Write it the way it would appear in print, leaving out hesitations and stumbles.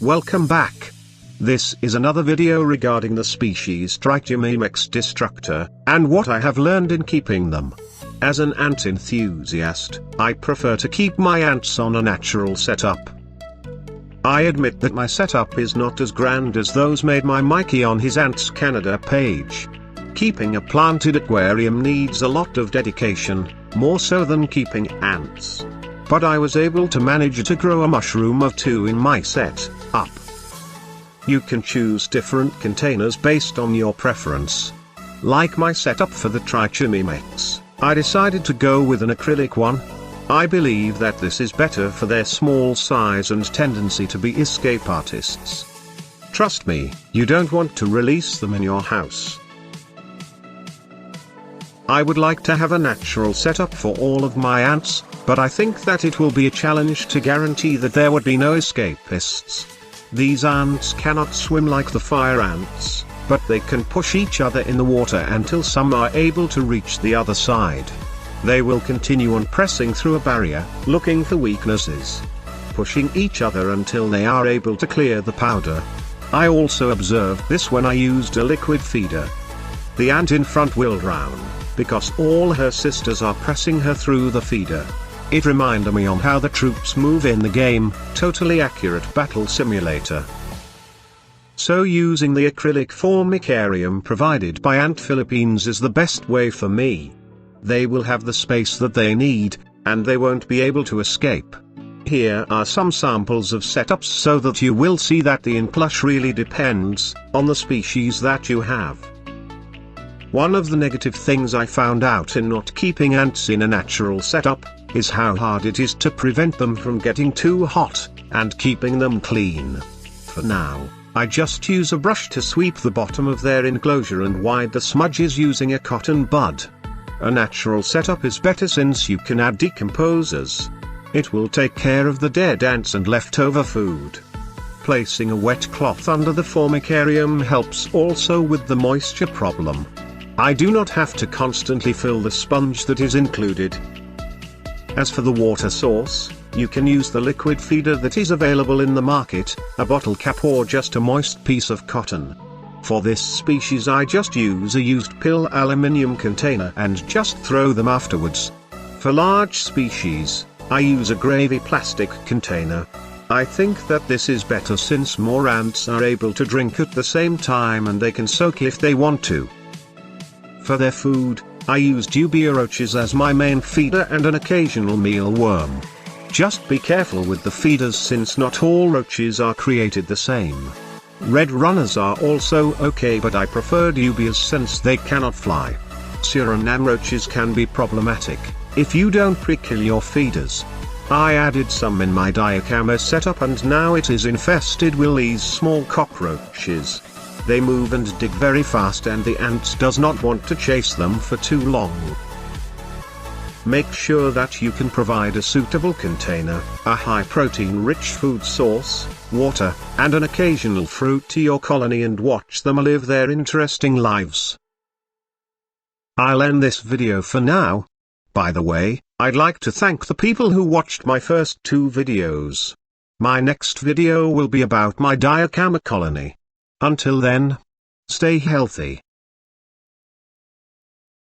Welcome back. This is another video regarding the species Trichomyrmex destructor, and what I have learned in keeping them. As an ant enthusiast, I prefer to keep my ants on a natural setup. I admit that my setup is not as grand as those made by Mikey on his Ants Canada page. Keeping a planted aquarium needs a lot of dedication, more so than keeping ants. But I was able to manage to grow a mushroom of 2 in my setup. You can choose different containers based on your preference. Like my setup for the Trichomyrmex, I decided to go with an acrylic one. I believe that this is better for their small size and tendency to be escape artists. Trust me, you don't want to release them in your house. I would like to have a natural setup for all of my ants, but I think that it will be a challenge to guarantee that there would be no escapists. These ants cannot swim like the fire ants, but they can push each other in the water until some are able to reach the other side. They will continue on pressing through a barrier, looking for weaknesses, pushing each other until they are able to clear the powder. I also observed this when I used a liquid feeder. The ant in front will drown, because all her sisters are pressing her through the feeder. It reminded me on how the troops move in the game, totally accurate battle simulator. So using the acrylic formicarium provided by Ant Philippines is the best way for me. They will have the space that they need, and they won't be able to escape. Here are some samples of setups so that you will see that the in-plush really depends on the species that you have. One of the negative things I found out in not keeping ants in a natural setup is how hard it is to prevent them from getting too hot, and keeping them clean. For now, I just use a brush to sweep the bottom of their enclosure and wipe the smudges using a cotton bud. A natural setup is better since you can add decomposers. It will take care of the dead ants and leftover food. Placing a wet cloth under the formicarium helps also with the moisture problem. I do not have to constantly fill the sponge that is included. As for the water source, you can use the liquid feeder that is available in the market, a bottle cap or just a moist piece of cotton. For this species I just use a used pill aluminium container and just throw them afterwards. For large species, I use a gravy plastic container. I think that this is better since more ants are able to drink at the same time and they can soak if they want to. For their food, I use dubia roaches as my main feeder and an occasional mealworm. Just be careful with the feeders since not all roaches are created the same. Red runners are also okay, but I prefer dubias since they cannot fly. Suriname roaches can be problematic if you don't pre-kill your feeders. I added some in my diacama setup and now it is infested with these small cockroaches. They move and dig very fast and the ants does not want to chase them for too long. Make sure that you can provide a suitable container, a high-protein rich food source, water, and an occasional fruit to your colony and watch them live their interesting lives. I'll end this video for now. By the way, I'd like to thank the people who watched my first 2 videos. My next video will be about my diacama colony. Until then, stay healthy.